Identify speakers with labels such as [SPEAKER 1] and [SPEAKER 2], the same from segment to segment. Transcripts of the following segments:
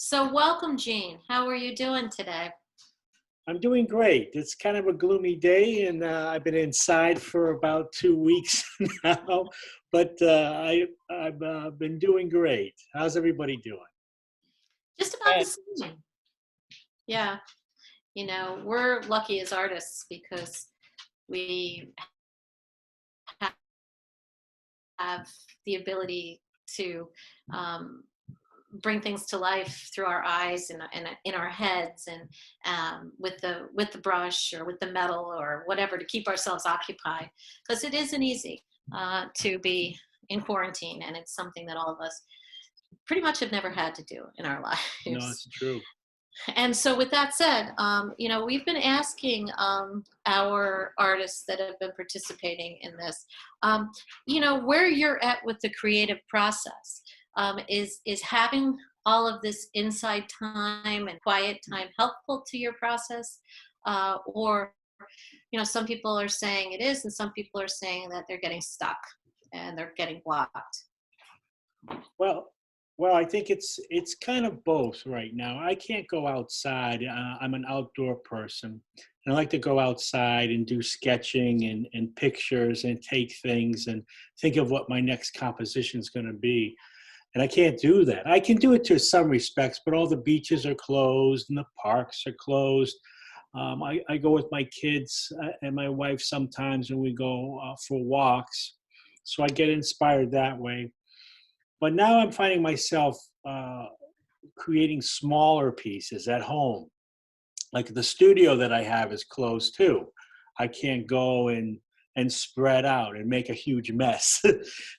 [SPEAKER 1] So welcome, Jean. How are you doing today?
[SPEAKER 2] I'm doing great. It's kind of a gloomy day, and I've been inside for about 2 weeks now. But I've been doing great. How's everybody doing?
[SPEAKER 1] Just about the
[SPEAKER 2] And
[SPEAKER 1] same. Yeah. We're lucky as artists because we have the ability to um, bring things to life through our eyes and in our heads and with the brush or with the metal or whatever to keep ourselves occupied because it isn't easy to be in quarantine, and it's something that all of us pretty much have never had to do in our
[SPEAKER 2] no,
[SPEAKER 1] lives.
[SPEAKER 2] it's true.
[SPEAKER 1] And so, with that said, we've been asking our artists that have been participating in this, where you're at with the creative process. Is having all of this inside time and quiet time helpful to your process, or some people are saying it is, and some people are saying that they're getting stuck and they're getting blocked.
[SPEAKER 2] Well, well, I think it's kind of both right now. I can't go outside. I'm an outdoor person, and I like to go outside and do sketching and pictures and take things and think of what my next composition is going to be. And I can't do that. I can do it to some respects, but all the beaches are closed and the parks are closed. I go with my kids and my wife sometimes, and we go for walks. So I get inspired that way. But now I'm finding myself creating smaller pieces at home. Like the studio that I have is closed too. I can't go and spread out and make a huge mess.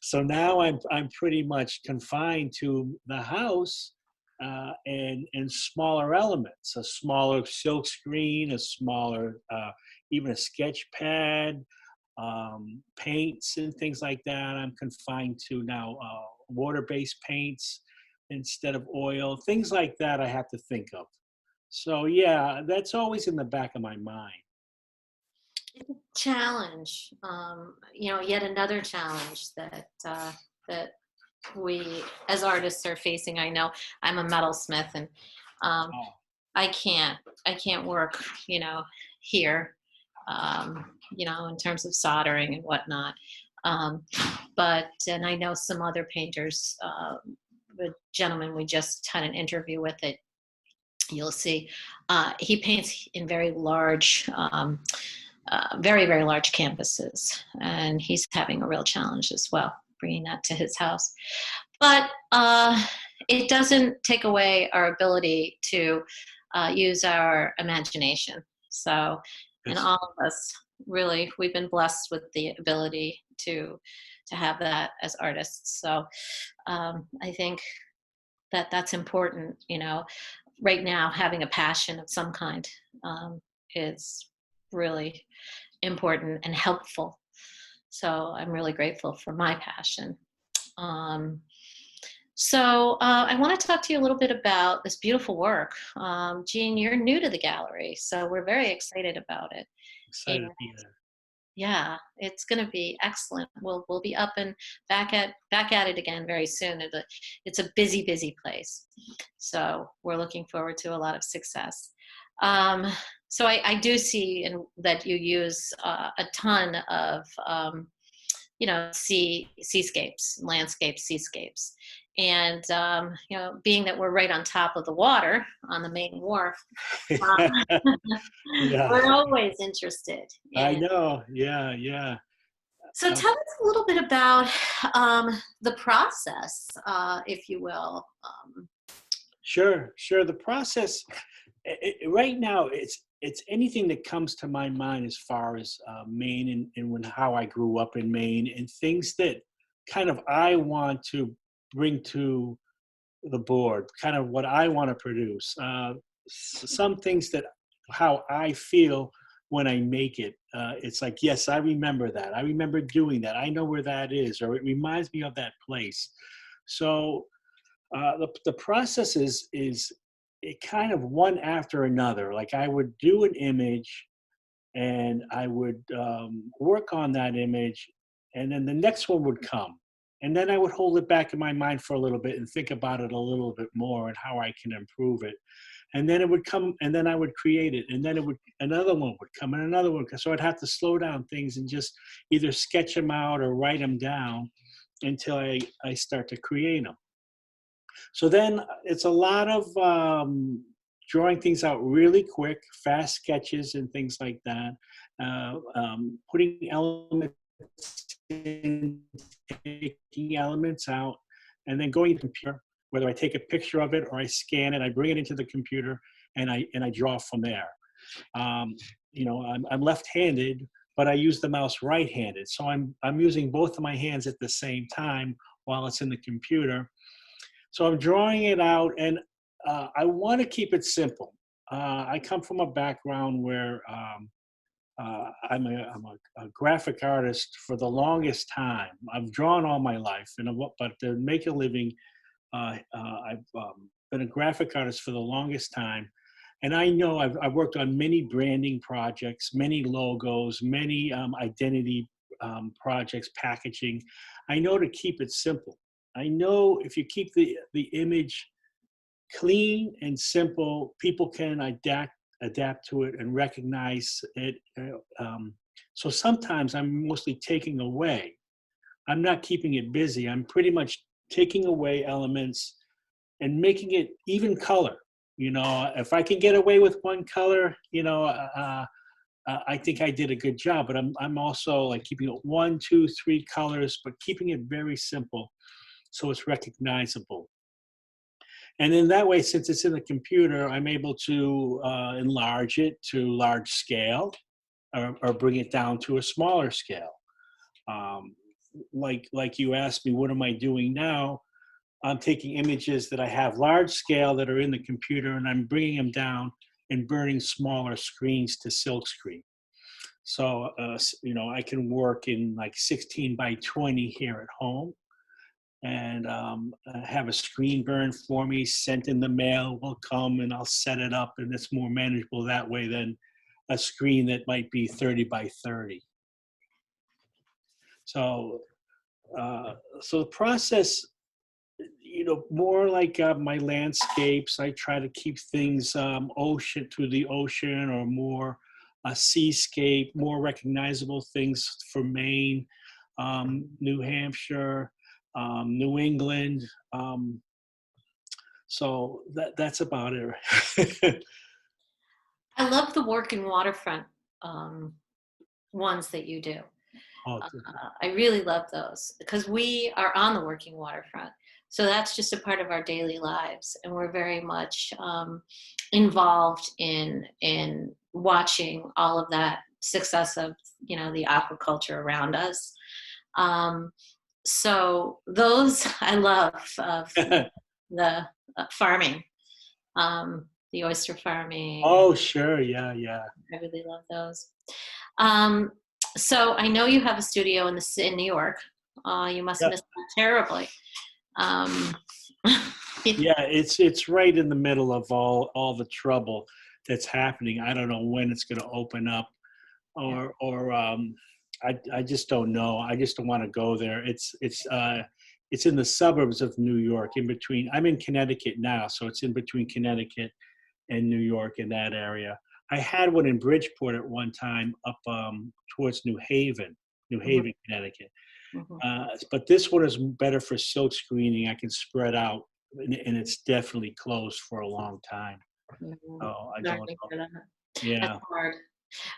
[SPEAKER 2] So now I'm pretty much confined to the house and smaller elements, a smaller silk screen, a smaller even a sketch pad, paints and things like that. I'm confined to now water-based paints instead of oil, things like that I have to think of. So yeah, that's always in the back of my mind.
[SPEAKER 1] Challenge, yet another challenge that we as artists are facing. I know I'm a metalsmith, and um,
[SPEAKER 2] Oh,
[SPEAKER 1] I can't I can't work, here, in terms of soldering and whatnot. Um, and I know some other painters. The gentleman we just had an interview with, it you'll see, he paints in very large, very, very large canvases, and he's having a real challenge as well, bringing that to his house. But it doesn't take away our ability to use our imagination. So, and
[SPEAKER 2] yes.
[SPEAKER 1] all of us, really, we've been blessed with the ability to have that as artists. So, I think that that's important. Right now, having a passion of some kind is really important and helpful. So I'm really grateful for my passion. Um, I want to talk to you a little bit about this beautiful work. Jean, you're new to the gallery, so we're very excited about it. And
[SPEAKER 2] Excited to be there.
[SPEAKER 1] yeah, it's going to be excellent. We'll be up and back at it again very soon. It's a busy, busy place, so we're looking forward to a lot of success. Um, I do see that you use a ton of seascapes, landscapes, seascapes. And, being that we're right on top of the water on the main wharf, um,
[SPEAKER 2] Yeah,
[SPEAKER 1] we're always interested
[SPEAKER 2] I
[SPEAKER 1] in.
[SPEAKER 2] know. Yeah, yeah.
[SPEAKER 1] So
[SPEAKER 2] Uh,
[SPEAKER 1] tell us a little bit about the process, if you will.
[SPEAKER 2] sure, sure. The process right now, it's anything that comes to my mind as far as Maine and when how I grew up in Maine and things that kind of I want to bring to the board, kind of what I want to produce. Some things that how I feel when I make it. It's like, yes, I remember that. I remember doing that. I know where that is, or it reminds me of that place. So the process is it kind of one after another. Like I would do an image and I would work on that image, and then the next one would come. And then I would hold it back in my mind for a little bit and think about it a little bit more and how I can improve it. And then it would come, and then I would create it, and then it would, another one would come, and another one. So I'd have to slow down things and just either sketch them out or write them down until I start to create them. So then it's a lot of drawing things out really quick, fast sketches and things like that. Putting elements in, taking elements out, and then going to the computer. Whether I take a picture of it or I scan it, I bring it into the computer and I draw from there. I'm left-handed, but I use the mouse right-handed, so I'm using both of my hands at the same time while it's in the computer. So I'm drawing it out, and I want to keep it simple. I come from a background where I'm a graphic artist for the longest time. I've drawn all my life, but to make a living, I've been a graphic artist for the longest time. And I know I've worked on many branding projects, many logos, many identity projects, packaging. I know to keep it simple. I know if you keep the image clean and simple, people can adapt to it and recognize it. So sometimes I'm mostly taking away. I'm not keeping it busy. I'm pretty much taking away elements and making it even color. If I can get away with one color, I think I did a good job. But I'm also like keeping it 1, 2, 3 colors, but keeping it very simple so it's recognizable. And in that way, since it's in the computer, I'm able to enlarge it to large scale or bring it down to a smaller scale. Like you asked me, what am I doing now? I'm taking images that I have large scale that are in the computer, and I'm bringing them down and burning smaller screens to silkscreen. So, I can work in like 16 by 20 here at home, and have a screen burn for me, sent in the mail, will come, and I'll set it up, and it's more manageable that way than a screen that might be 30 by 30. So, so the process, more like my landscapes, I try to keep things ocean to the ocean, or more seascape, more recognizable things for Maine, New Hampshire, New England. So that's about it.
[SPEAKER 1] I love the work in Waterfront ones that you do.
[SPEAKER 2] Oh,
[SPEAKER 1] I really love those because we are on the working waterfront. So that's just a part of our daily lives, and we're very much involved in watching all of that success of the aquaculture around us. So those I love, the farming, the oyster farming.
[SPEAKER 2] oh, sure, yeah, yeah.
[SPEAKER 1] I really love those. So I know you have a studio in New York. You must
[SPEAKER 2] Yep.
[SPEAKER 1] miss that terribly. Um,
[SPEAKER 2] Yeah, it's right in the middle of all the trouble that's happening. I don't know when it's going to open up, or I just don't know. I just don't want to go there. It's in the suburbs of New York, in between. I'm in Connecticut now, so it's in between Connecticut and New York, in that area. I had one in Bridgeport at one time, up towards New Haven,
[SPEAKER 1] Mhm,
[SPEAKER 2] Connecticut.
[SPEAKER 1] mhm.
[SPEAKER 2] But this one is better for silk screening. I can spread out, and it's definitely closed for a long time.
[SPEAKER 1] Mhm.
[SPEAKER 2] Oh, I don't
[SPEAKER 1] Learning
[SPEAKER 2] know.
[SPEAKER 1] for that. That's
[SPEAKER 2] Yeah,
[SPEAKER 1] hard.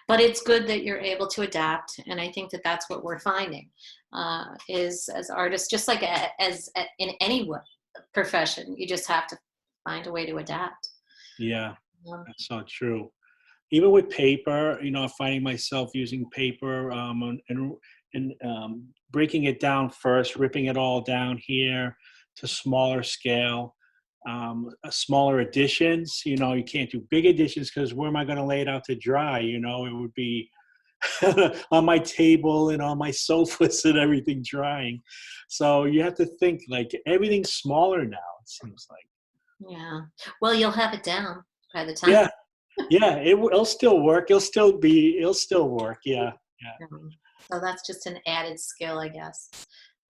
[SPEAKER 1] But it's good that you're able to adapt, and I think that that's what we're finding is as artists, just like in any profession, you just have to find a way to adapt.
[SPEAKER 2] yeah,
[SPEAKER 1] Um,
[SPEAKER 2] that's so true. Even with paper, finding myself using paper, and breaking it down first, ripping it all down here to smaller scale, smaller editions. You can't do big editions because where am I going to lay it out to dry? It would be on my table and on my sofas and everything drying. So you have to think like everything's smaller now, it seems like.
[SPEAKER 1] yeah. Well, you'll have it down by the time.
[SPEAKER 2] Yeah, yeah, it'll still work. It'll still work. Yeah, yeah.
[SPEAKER 1] So that's just an added skill, I guess.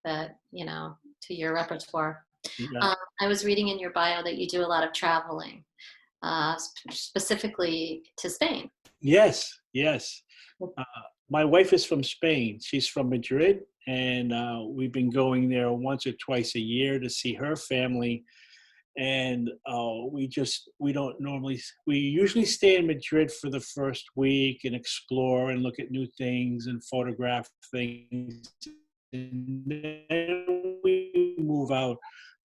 [SPEAKER 1] that, to your repertoire.
[SPEAKER 2] Yeah.
[SPEAKER 1] I was reading in your bio that you do a lot of traveling, specifically to Spain.
[SPEAKER 2] Yes, yes. Uh, my wife is from Spain. She's from Madrid, and we've been going there once or twice a year to see her family. And we usually stay in Madrid for the first week and explore and look at new things and photograph things. And then we move out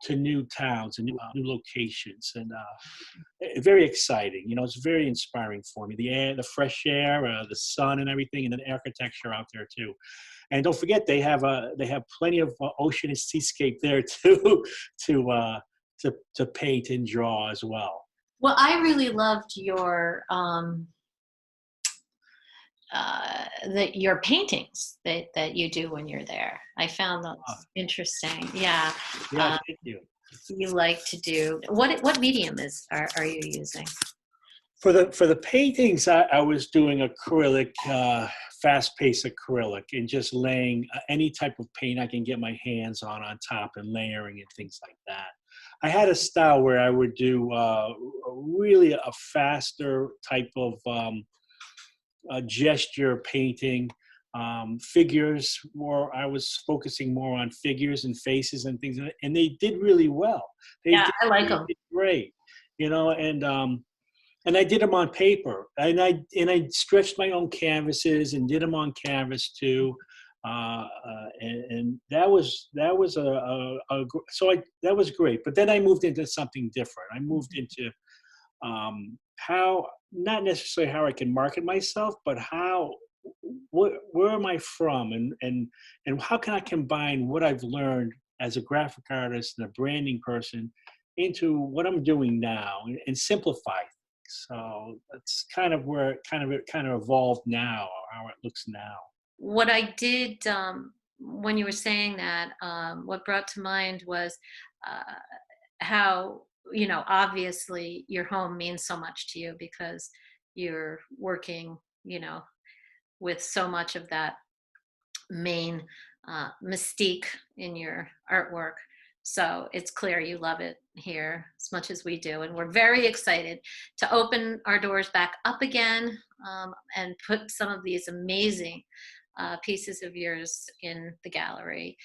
[SPEAKER 2] to new towns and new locations. And very exciting. It's very inspiring for me. The air, the fresh air, the sun, and everything, and the architecture out there too. And don't forget, they have plenty of ocean and seascape there too, to paint and draw as well.
[SPEAKER 1] Well, I really loved your paintings that you do when you're there. I found
[SPEAKER 2] Uh,
[SPEAKER 1] those interesting. Yeah.
[SPEAKER 2] yeah, thank you.
[SPEAKER 1] You like to do what medium are you using?
[SPEAKER 2] For the paintings, I was doing acrylic, fast-paced acrylic, and just laying any type of paint I can get my hands on top, and layering and things like that. I had a style where I would do really a faster type of gesture painting, figures. More, I was focusing more on figures and faces and things, and they did really well.
[SPEAKER 1] Yeah, I like
[SPEAKER 2] They
[SPEAKER 1] them.
[SPEAKER 2] did great, and I did them on paper, and I stretched my own canvases and did them on canvas too, and that was that was great. But then I moved into something different. I moved into how, not necessarily how I can market myself, but where am I from, and how can I combine what I've learned as a graphic artist and a branding person into what I'm doing now, and simplify. So that's kind of where it evolved now, or how it looks now.
[SPEAKER 1] What I did when you were saying that, what brought to mind was uh, how, obviously your home means so much to you because you're working, with so much of that main mystique in your artwork. So it's clear you love it here as much as we do. And we're very excited to open our doors back up again, and put some of these amazing pieces of yours in the gallery.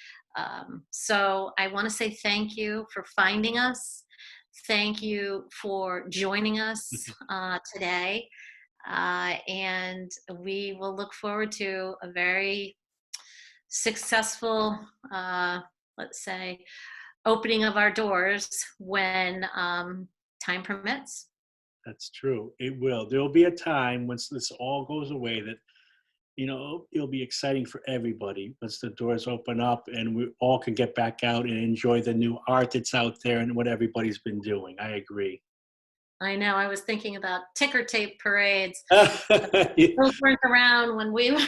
[SPEAKER 1] So I want to say thank you for finding us. Thank you for joining us today. And we will look forward to a very successful, let's say, opening of our doors when time permits.
[SPEAKER 2] That's true. It will. There will be a time once this all goes away that it'll be exciting for everybody once the doors open up and we all can get back out and enjoy the new art that's out there and what everybody's been doing. I agree.
[SPEAKER 1] I know. I was thinking about ticker tape parades.
[SPEAKER 2] Yeah,
[SPEAKER 1] Those weren't around when we were.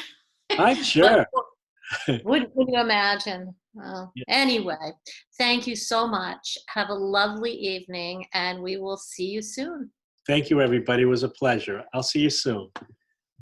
[SPEAKER 2] I'm
[SPEAKER 1] But
[SPEAKER 2] sure.
[SPEAKER 1] would you imagine? Well,
[SPEAKER 2] Yeah.
[SPEAKER 1] anyway, thank you so much. Have a lovely evening, and we will see you soon.
[SPEAKER 2] Thank you, everybody. It was a pleasure. I'll see you soon.